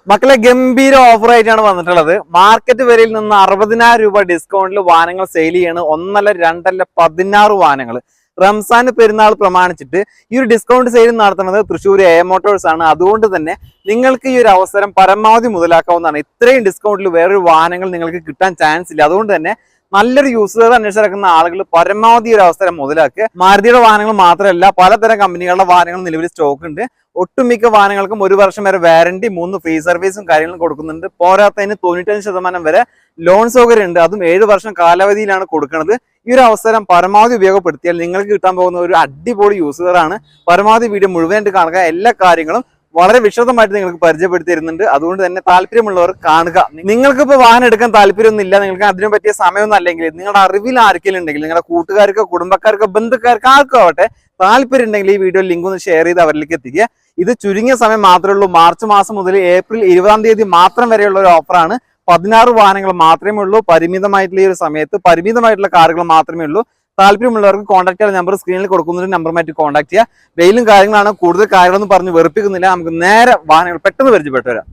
മക്കളെ ഗംഭീര ഓഫർ ആയിട്ടാണ് വന്നിട്ടുള്ളത്. മാർക്കറ്റ് വിലയിൽ നിന്ന് 60,000 രൂപ ഡിസ്കൗണ്ടിൽ വാഹനങ്ങൾ സെയിൽ ചെയ്യാണ്. 1 2 16 വാഹനങ്ങൾ റംസാൻ പെരുന്നാൾ പ്രമാണിച്ചിട്ട് ഈ ഒരു ഡിസ്കൗണ്ട് സെയിൽ നടത്തുന്നത് തൃശ്ശൂർ എ മോട്ടോഴ്സ് ആണ്. അതുകൊണ്ട് തന്നെ നിങ്ങൾക്ക് ഈ ഒരു അവസരം പരമാവധി മുതലാക്കാവുന്നതാണ്. ഇത്രയും ഡിസ്കൗണ്ടിൽ വേറൊരു വാഹനങ്ങൾ നിങ്ങൾക്ക് കിട്ടാൻ ചാൻസ് ഇല്ല. അതുകൊണ്ട് തന്നെ നല്ലൊരു യൂസർ അന്വേഷിച്ചിറക്കുന്ന ആളുകൾ പരമാവധി ഒരു അവസരം മുതലാക്കുക. മാരുതിയുടെ വാഹനങ്ങൾ മാത്രമല്ല, പലതരം കമ്പനികളുടെ വാഹനങ്ങൾ നിലവിൽ സ്റ്റോക്ക് ഉണ്ട്. ഒട്ടുമിക്ക വാഹനങ്ങൾക്കും 1 വർഷം വരെ വാറന്റി, 3 ഫ്രീ സർവീസും കാര്യങ്ങളും കൊടുക്കുന്നുണ്ട്. പോരാത്തതിന് 95% വരെ ലോൺ സൗകര്യം ഉണ്ട്. അതും 7 വർഷം കാലാവധിയിലാണ് കൊടുക്കുന്നത്. ഈ ഒരു അവസരം പരമാവധി ഉപയോഗപ്പെടുത്തിയാൽ നിങ്ങൾക്ക് കിട്ടാൻ പോകുന്ന ഒരു അടിപൊളി യൂസറാണ്. പരമാവധി വീഡിയോ മുഴുവനായിട്ട് കാണുക. എല്ലാ കാര്യങ്ങളും വളരെ വിശദമായിട്ട് നിങ്ങൾക്ക് പരിചയപ്പെടുത്തി തരുന്നുണ്ട്. അതുകൊണ്ട് തന്നെ താല്പര്യമുള്ളവർ കാണുക. നിങ്ങൾക്കിപ്പോൾ വാഹനം എടുക്കാൻ താല്പര്യമൊന്നുമില്ല, നിങ്ങൾക്ക് അതിനു പറ്റിയ സമയമൊന്നും അല്ലെങ്കിൽ നിങ്ങളുടെ അറിവിൽ ആർക്കെങ്കിലും ഉണ്ടെങ്കിൽ, നിങ്ങളുടെ കൂട്ടുകാർക്കോ കുടുംബക്കാർക്കോ ബന്ധുക്കാർക്കോ ആർക്കോ ആവട്ടെ, താല്പര്യം ഉണ്ടെങ്കിൽ ഈ വീഡിയോ ലിങ്ക് ഒന്ന് ഷെയർ ചെയ്ത് അവരിലേക്ക് എത്തിക്കുക. ഇത് ചുരുങ്ങിയ സമയം മാത്രമേ ഉള്ളൂ. മാർച്ച് മാസം മുതൽ ഏപ്രിൽ 20-ാം തീയതി മാത്രം വരെയുള്ള ഒരു ഓഫറാണ്. 16 വാഹനങ്ങൾ മാത്രമേ ഉള്ളൂ. പരിമിതമായിട്ടുള്ള ഈ ഒരു സമയത്ത് പരിമിതമായിട്ടുള്ള കാറുകൾ മാത്രമേ ഉള്ളൂ. താല്പര്യമുള്ളവർക്ക് കോൺടാക്ട് ചെയ്യാൻ നമ്പർ സ്ക്രീനിൽ കൊടുക്കുന്ന നമ്പറുമായിട്ട് കോൺടാക്ട് ചെയ്യുക. വെയിലും കാര്യങ്ങളാണ്, കൂടുതൽ കാര്യങ്ങളൊന്നും പറഞ്ഞ് വെറുപ്പിക്കുന്നില്ല. നമുക്ക് നേരെ വാഹനങ്ങൾ പെട്ടെന്ന് പരിചയപ്പെട്ടു വരാം.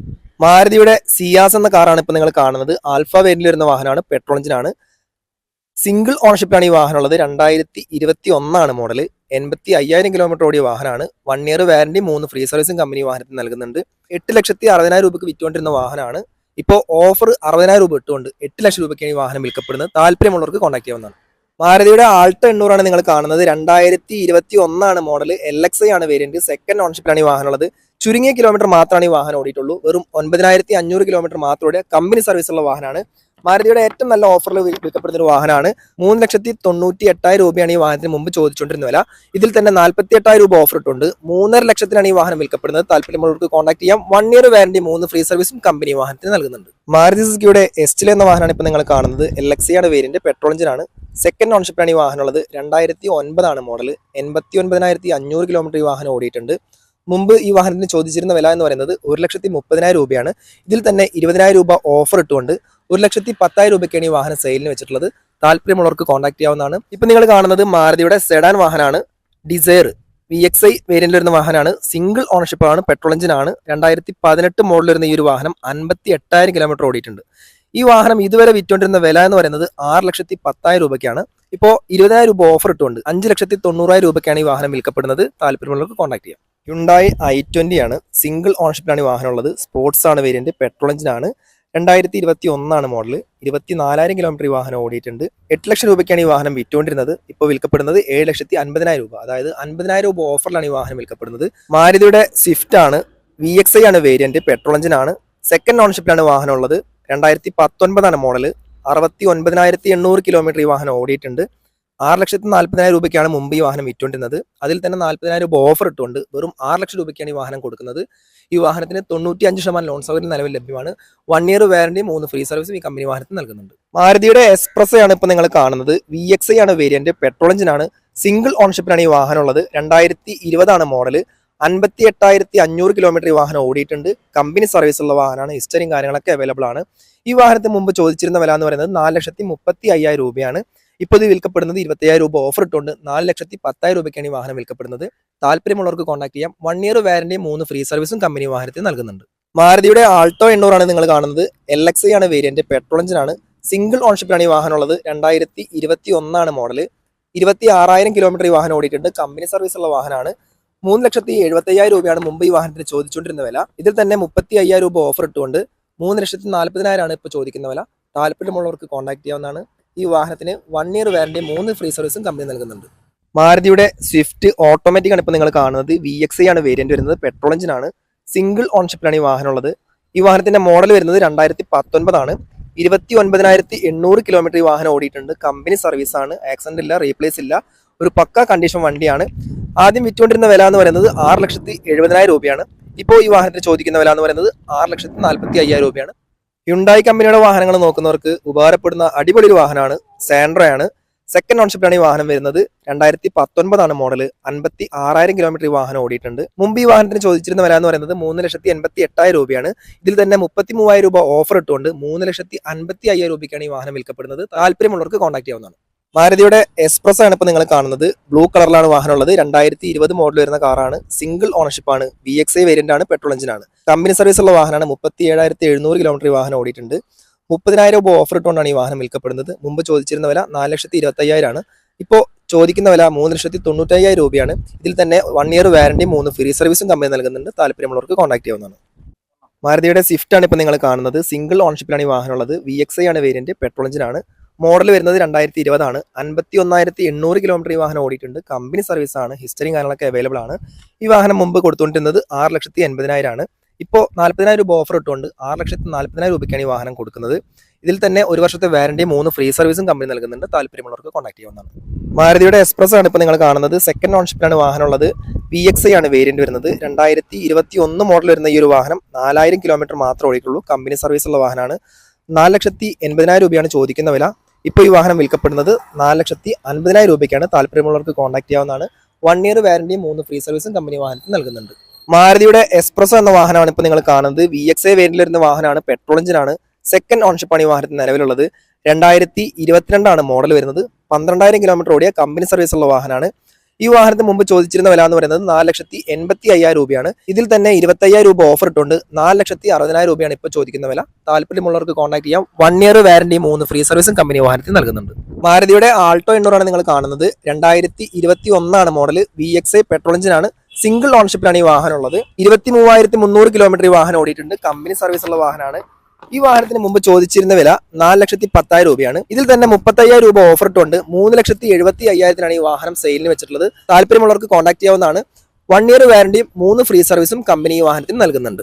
മാരുതിയുടെ സിയാസ് എന്ന കാറാണ് ഇപ്പൊ നിങ്ങൾ കാണുന്നത്. ആൽഫ വേരിയന്റിൽ വരുന്ന വാഹനമാണ്, പെട്രോൾ എഞ്ചിനാണ്. സിംഗിൾ ഓണർഷിപ്പിലാണ് ഈ വാഹനം ഉള്ളത്. 2021 മോഡൽ. 85,000 കിലോമീറ്റർ ഓടിയ വാഹനമാണ്. 1 ഇയർ വാറന്റി, 3 ഫ്രീ സർവീസും കമ്പനി വാഹനത്തിന് നൽകുന്നുണ്ട്. 8,60,000 രൂപയ്ക്ക് വിറ്റുകൊണ്ടിരുന്ന വാഹനമാണ്. ഇപ്പോൾ ഓഫർ 60,000 രൂപ ഇട്ടുകൊണ്ട് 8 ലക്ഷം രൂപയ്ക്കാണ് ഈ വാഹനം വിൽക്കപ്പെടുന്നത്. താല്പര്യമുള്ളവർക്ക് കോൺടാക്ട് ചെയ്യാവുന്നതാണ്. മാരുതിയുടെ ആൾട്ടോ 800 നിങ്ങൾ കാണുന്നത്. 2021 മോഡൽ. LXI ആണ് വേരിയന്റ്. സെക്കൻഡ് ഓണർഷിപ്പിലാണ് ഈ വാഹനം ഉള്ളത്. ചുരുങ്ങിയ കിലോമീറ്റർ മാത്രമാണ് ഈ വാഹനം ഓടിയിട്ടുള്ളൂ. വെറും 9,500 കിലോമീറ്റർ മാത്രം ഓടിയ കമ്പനി സർവീസ് ഉള്ള വാഹനമാണ്. മാരുതിയുടെ ഏറ്റവും നല്ല ഓഫറിൽ വിൽക്കപ്പെടുന്ന ഒരു വാഹനമാണ്. 3,98,000 രൂപയാണ് ഈ വാഹനത്തിന് മുമ്പ് ചോദിച്ചുകൊണ്ടിരുന്ന വില. ഇതിൽ തന്നെ 48,000 രൂപ ഓഫർ ഇട്ടുണ്ട്. 3.5 ലക്ഷത്തിനാണ് ഈ വാഹനം വിൽക്കപ്പെടുന്നത്. താല്പര്യമുള്ളവർക്ക് കോൺടാക്ട് ചെയ്യാം. 1 ഇയർ വാറന്റി, 3 ഫ്രീ സർവീസും കമ്പനി വാഹനത്തിന് നൽകുന്നുണ്ട്. മാരുതി സുസുക്കിയുടെ എസ്റ്റിൽ എന്ന വാഹനമാണ് ഇപ്പോൾ നിങ്ങൾ കാണുന്നത്. LXI ആണ് വേരിയന്റ്. പെട്രോൾ എഞ്ചിനാണ്. സെക്കൻഡ് ഓണർഷിപ്പിലാണ് ഈ വാഹനം ഉള്ളത്. 2009 മോഡൽ. 89,500 കിലോമീറ്റർ ഈ വാഹനം ഓടിയിട്ടുണ്ട്. മുമ്പ് ഈ വാഹനത്തിന് ചോദിച്ചിരുന്ന വില എന്ന് പറയുന്നത് 1,30,000 രൂപയാണ്. ഇതിൽ തന്നെ 20,000 രൂപ ഓഫർ ഇട്ടുകൊണ്ട് 1,10,000 രൂപയ്ക്കാണ് ഈ വാഹനം സെയിലിന് വെച്ചിട്ടുള്ളത്. താല്പര്യമുള്ളവർക്ക് കോൺടാക്ട് ചെയ്യാവുന്നതാണ്. ഇപ്പൊ നിങ്ങൾ കാണുന്നത് മാരുതിയുടെ സെഡാൻ വാഹനമാണ്. ഡിസയർ VXI വേരിയന്റിൽ വരുന്ന വാഹനമാണ്. സിംഗിൾ ഓണർഷിപ്പ് ആണ്. പെട്രോൾ എഞ്ചിനാണ്. 2018 മോഡൽ വരുന്ന ഈ ഒരു വാഹനം 58,000 കിലോമീറ്റർ ഓടിയിട്ടുണ്ട്. ഈ വാഹനം ഇതുവരെ വിറ്റുകൊണ്ടിരുന്ന വില എന്ന് പറയുന്നത് 6,10,000 രൂപയ്ക്കാണ്. ഇപ്പോൾ 20,000 രൂപ ഓഫർ ഇട്ടുകൊണ്ട് 5,90,000 രൂപയ്ക്കാണ് ഈ വാഹനം വിൽക്കപ്പെടുന്നത്. താല്പര്യമുള്ളവർക്ക് കോൺടാക്ട് ചെയ്യാം. ഹ്യുണ്ടായി i20 ആണ്. സിംഗിൾ ഓണർഷിപ്പിലാണ് ഈ വാഹനം ഉള്ളത്. സ്പോർട്സ് ആണ് വേരിയന്റ്. പെട്രോൾ എഞ്ചിനാണ്. 2021 മോഡൽ. 24,000 കിലോമീറ്റർ ഈ വാഹനം ഓടിയിട്ടുണ്ട്. 8 ലക്ഷം രൂപയ്ക്കാണ് ഈ വാഹനം വിറ്റുകൊണ്ടിരുന്നത്. ഇപ്പോൾ വിൽക്കപ്പെടുന്നത് 7,50,000 രൂപ. അതായത് 50,000 രൂപ ഓഫറിലാണ് ഈ വാഹനം വിൽക്കപ്പെടുന്നത്. മാരുതിയുടെ സ്വിഫ്റ്റ് ആണ്. VXI ആണ് വേരിയന്റ്. പെട്രോൾ എഞ്ചിനാണ്. സെക്കൻഡ് ഓണർഷിപ്പിലാണ് വാഹനം ഉള്ളത്. 2019 മോഡൽ. 69,800 കിലോമീറ്റർ ഈ വാഹനം ഓടിയിട്ടുണ്ട്. 6,40,000 രൂപയ്ക്കാണ് മുമ്പ് ഈ വാഹനം വിറ്റുകൊണ്ടിരുന്നത്. അതിൽ തന്നെ 40,000 രൂപ ഓഫർ ഇട്ടുകൊണ്ട് വെറും 6 ലക്ഷം രൂപയ്ക്കാണ് ഈ വാഹനം കൊടുക്കുന്നത്. ഈ വാഹനത്തിന് 95% ലോൺ സൗകര്യം നിലവിൽ ലഭ്യമാണ്. 1 ഇയർ വാറന്റി, 3 ഫ്രീ സർവീസും ഈ കമ്പനി വാഹനത്തിന് നൽകുന്നുണ്ട്. മാരുതിയുടെ എക്സ്പ്രസ് ആണ് ഇപ്പോൾ നിങ്ങൾ കാണുന്നത്. VXI ആണ് വേരിയന്റ്. പെട്രോൾ എഞ്ചിനാണ്. സിംഗിൾ ഓണർഷിപ്പിലാണ് ഈ വാഹനം ഉള്ളത്. 2020 മോഡൽ. 58,500 കിലോമീറ്റർ ഈ വാഹനം ഓടിയിട്ടുണ്ട്. കമ്പനി സർവീസ് ഉള്ള വാഹനമാണ്. ഹിസ്റ്ററിയും കാര്യങ്ങളൊക്കെ അവൈലബിൾ ആണ്. ഈ വാഹനത്തിന് മുമ്പ് ചോദിച്ചിരുന്ന വില എന്ന് പറയുന്നത് 4,35,000 രൂപയാണ്. ഇപ്പോൾ ഇത് വിൽക്കപ്പെടുന്നത് 20,000 രൂപ ഓഫർ ഇട്ടുകൊണ്ട് 4,10,000 രൂപയ്ക്കാണ് ഈ വാഹനം വിൽക്കപ്പെടുന്നത്. താല്പര്യമുള്ളവർക്ക് കോൺടാക്ട് ചെയ്യാം. 1 ഇയർ വാറന്റി, 3 ഫ്രീ സർവീസും കമ്പനി വാഹനത്തിൽ നൽകുന്നുണ്ട്. മാരുതിയുടെ ആൾട്ടോ 800 ആണ് നിങ്ങൾ കാണുന്നത്. LXI ആണ് വേരിയന്റ്. പെട്രോൾ എഞ്ചിനാണ്. സിംഗിൾ ഓണർഷിപ്പിലാണ് ഈ വാഹനം ഉള്ളത്. 2021 മോഡൽ. 26,000 കിലോമീറ്റർ ഈ വാഹനം ഓടിയിട്ടുണ്ട്. കമ്പനി സർവീസ് ഉള്ള വാഹനമാണ്. 3,70,000 രൂപയാണ് മുമ്പ് ഈ വാഹനത്തിന് ചോദിച്ചുകൊണ്ടിരുന്ന വില. ഇതിൽ തന്നെ 35,000 രൂപ ഓഫർ ഇട്ടുകൊണ്ട് 3,40,000 ആണ് ഇപ്പോൾ ചോദിക്കുന്ന വില. താല്പര്യമുള്ളവർക്ക് കോൺടാക്ട് ചെയ്യാവുന്നതാണ്. ഈ വാഹനത്തിന് 1 ഇയർ വാറന്റി, 3 ഫ്രീ സർവീസും കമ്പനി നൽകുന്നുണ്ട്. മാരുതിയുടെ സ്വിഫ്റ്റ് ഓട്ടോമാറ്റിക് ആണ് ഇപ്പോൾ നിങ്ങൾ കാണുന്നത്. VXI ആണ് വേരിയന്റ് വരുന്നത്. പെട്രോൾ എഞ്ചിനാണ്. സിംഗിൾ ഓണർഷിപ്പിലാണ് ഈ വാഹനം ഉള്ളത്. ഈ വാഹനത്തിന്റെ മോഡൽ വരുന്നത് 2019 ആണ്. 29,800 കിലോമീറ്റർ ഈ വാഹനം ഓടിയിട്ടുണ്ട്. കമ്പനി സർവീസ് ആണ്. ആക്സിഡന്റ് ഇല്ല, റീപ്ലേസ് ഇല്ല. ഒരു പക്ക കണ്ടീഷൻ വണ്ടിയാണ്. ആദ്യം വിറ്റുകൊണ്ടിരുന്ന വില എന്ന് പറയുന്നത് 6,70,000 രൂപയാണ്. ഇപ്പോൾ ഈ വാഹനത്തിന് ചോദിക്കുന്ന വില എന്ന് പറയുന്നത് 6,45,000 രൂപയാണ്. ഹ്യുണ്ടായി കമ്പനിയുടെ വാഹനങ്ങൾ നോക്കുന്നവർക്ക് ഉപകാരപ്പെടുന്ന അടിപൊളി ഒരു വാഹനമാണ്. സാൻഡ്രോയാണ്. സെക്കൻഡ് ഓണർഷിപ്പിലാണ് ഈ വാഹനം വരുന്നത്. 2019 മോഡൽ. 56,000 കിലോമീറ്റർ ഈ വാഹനം ഓടിയിട്ടുണ്ട്. മുമ്പ് ഈ വാഹനത്തിന് ചോദിച്ചിരുന്ന വില എന്ന് പറയുന്നത് 3,88,000 രൂപയാണ്. ഇതിൽ തന്നെ 33,000 രൂപ ഓഫർ ഇട്ടുകൊണ്ട് 3,55,000 രൂപയ്ക്കാണ് ഈ വാഹനം വിൽക്കപ്പെടുന്നത്. താല്പര്യമുള്ളവർക്ക് കോൺടാക്ട് ചെയ്യാവുന്നതാണ്. മാരുതിയുടെ എക്സ്പ്രസ് ആണ് ഇപ്പോൾ നിങ്ങൾ കാണുന്നത്. ബ്ലൂ കളറിലാണ് വാഹനമുള്ളത്. 2020 മോഡൽ വരുന്ന കാറാണ്. സിംഗിൾ ഓണർഷിപ്പ് ആണ്. VXI വേരിയന്റ് ആണ്. പെട്രോൾ എഞ്ചിനാണ്. കമ്പനി സർവീസ് ഉള്ള വാഹനമാണ്. 37,700 കിലോമീറ്റർ ഈ വാഹനം ഓടിയിട്ടുണ്ട്. 30,000 രൂപ ഓഫർ ഇട്ടുകൊണ്ടാണ് ഈ വാഹനം വിൽക്കപ്പെടുന്നത്. മുമ്പ് ചോദിച്ചിരുന്ന വില 4,25,000 ആണ്. ഇപ്പോൾ ചോദിക്കുന്ന വില 3,95,000 രൂപയാണ്. ഇതിൽ തന്നെ 1 ഇയർ വാറന്റി 3 ഫ്രീ സർവീസും കമ്പനി നൽകുന്നുണ്ട്. താല്പര്യമുള്ളവർക്ക് കോൺടാക്ട് ചെയ്യാവുന്നതാണ്. മാരുതിയുടെ സ്വിഫ്റ്റ് ആണ് ഇപ്പോൾ നിങ്ങൾ കാണുന്നത്. സിംഗിൾ ഓണർഷിപ്പിലാണ് ഈ വാഹനമുള്ളത്. VXI ആണ് വേരിയന്റ്. പെട്രോൾ എഞ്ചിനാണ്. മോഡൽ വരുന്നത് 2020 ആണ്. 51,800 കിലോമീറ്റർ ഈ വാഹനം ഓടിയിട്ടുണ്ട്. കമ്പനി സർവീസ് ആണ്. ഹിസ്റ്ററിയും കാര്യങ്ങളൊക്കെ അവൈലബിൾ ആണ്. ഈ വാഹനം മുമ്പ് കൊടുത്തുകൊണ്ടിരുന്നത് 6,80,000 ആണ്. ഇപ്പോൾ 40,000 രൂപ ഓഫർ ഇട്ടുകൊണ്ട് 6,40,000 രൂപയ്ക്കാണ് ഈ വാഹനം കൊടുക്കുന്നത്. ഇതിൽ തന്നെ 1 വർഷത്തെ വാറന്റി 3 ഫ്രീ സർവീസും കമ്പനി നൽകുന്നുണ്ട്. താല്പര്യമുള്ളവർക്ക് കോൺടാക്ട് ചെയ്യാവുന്നതാണ്. മാരുതിയുടെ എക്സ്പ്രസ് ആണ് ഇപ്പോൾ നിങ്ങൾ കാണുന്നത്. സെക്കൻഡ് ഓണർഷിപ്പിലാണ് വാഹനമുള്ളത്. VXI ആണ് വേരിയന്റ് വരുന്നത്. 2021 മോഡൽ വരുന്ന ഈ ഒരു വാഹനം 4,000 കിലോമീറ്റർ മാത്രമേ ഓടിയിട്ടുള്ളൂ. കമ്പനി സർവീസ് ഉള്ള വാഹനമാണ്. 4,80,000 രൂപയാണ് ചോദിക്കുന്ന വില. ഇപ്പോൾ ഈ വാഹനം വിൽക്കപ്പെടുന്നത് 4,50,000 രൂപയ്ക്കാണ്. താല്പര്യമുള്ളവർക്ക് കോൺടാക്ട് ചെയ്യാവുന്നതാണ്. 1 ഇയർ വാറന്റിയും 3 ഫ്രീ സർവീസും കമ്പനി വാഹനത്തിന് നൽകുന്നുണ്ട്. മാരുതിയുടെ എക്സ്പ്രസ് എന്ന വാഹനമാണ് ഇപ്പോൾ നിങ്ങൾ കാണുന്നത്. VXI വേരിയന്റിൽ വരുന്ന വാഹനമാണ്. പെട്രോൾ എഞ്ചിനാണ്. സെക്കൻഡ് ഓണർഷിപ്പാണ് ഈ വാഹനത്തിന് നിലവിലുള്ളത്. 2022 ആണ് മോഡൽ വരുന്നത്. 12,000 കിലോമീറ്റർ ഓടിയ കമ്പനി സർവീസ് ഉള്ള വാഹനമാണ്. ഈ വാഹനത്തിന് മുമ്പ് ചോദിച്ചിരുന്ന വില എന്ന് പറയുന്നത് 4,85,000 രൂപയാണ്. ഇതിൽ തന്നെ 25,000 രൂപ ഓഫർ ഇട്ടുണ്ട്. 4,60,000 രൂപയാണ് ഇപ്പോൾ ചോദിക്കുന്ന വില. താല്പര്യമുള്ളവർക്ക് കോൺടാക്ട് ചെയ്യാം. 1 ഇയർ വാറന്റി 3 ഫ്രീ സർവീസും കമ്പനി വാഹനത്തിന് നൽകുന്നുണ്ട്. മാരുതിയുടെ ആൾട്ടോ 800 ആണ് നിങ്ങൾ കാണുന്നത്. 2021 ആണ് മോഡൽ. VXI പെട്രോൾ എഞ്ചിനാണ്. സിംഗിൾ ഓണർഷിപ്പിലാണ് ഈ വാഹനം ഉള്ളത്. 23,300 കിലോമീറ്റർ ഈ വാഹനം ഓടിയിട്ടുണ്ട്. കമ്പനി സർവീസ് ഉള്ള വാഹനമാണ്. ഈ വാഹനത്തിന് മുമ്പ് ചോദിച്ചിരുന്ന വില 4,10,000 രൂപയാണ്. ഇതിൽ തന്നെ 35,000 രൂപ ഓഫർ ഇട്ടുണ്ട് 3,75,000 ഈ വാഹനം സെയിലിന് വെച്ചിട്ടുള്ളത്. താല്പര്യമുള്ളവർക്ക് കോൺടാക്ട് ചെയ്യാവുന്നതാണ്. 1 ഇയർ വാറന്റിയും 3 ഫ്രീ സർവീസും കമ്പനി ഈ വാഹനത്തിന് നൽകുന്നുണ്ട്.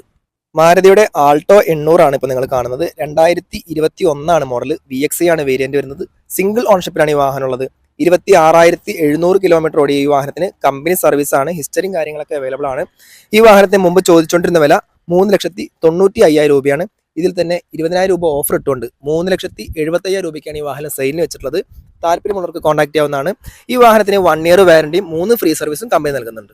മാരുതിയുടെ ആൾട്ടോ 800 ആണ് ഇപ്പോൾ നിങ്ങൾ കാണുന്നത്. 2021 ആണ് മോഡൽ. VXI ആണ് വേരിയന്റ് വരുന്നത്. സിംഗിൾ ഓണർഷിപ്പിലാണ് ഈ വാഹനമുള്ളത്. 26,700 കിലോമീറ്റർ ഓടിയ ഈ വാഹനത്തിന് കമ്പനി സർവീസ് ആണ്. ഹിസ്റ്ററിയും കാര്യങ്ങളൊക്കെ അവൈലബിൾ ആണ്. ഈ വാഹനത്തിന് മുമ്പ് ചോദിച്ചുകൊണ്ടിരുന്ന വില 3,95,000 രൂപയാണ്. ഇതിൽ തന്നെ 20,000 രൂപ ഓഫർ ഇട്ടുകൊണ്ട് 3,70,000 രൂപയ്ക്കാണ് ഈ വാഹനം സെയിലിന് വെച്ചിട്ടുള്ളത്. താല്പര്യമുള്ളവർക്ക് കോൺടാക്ട് ചെയ്യാവുന്നതാണ്. ഈ വാഹനത്തിന് 1 ഇയർ വാറന്റിയും 3 ഫ്രീ സർവീസും കമ്പനി നൽകുന്നുണ്ട്.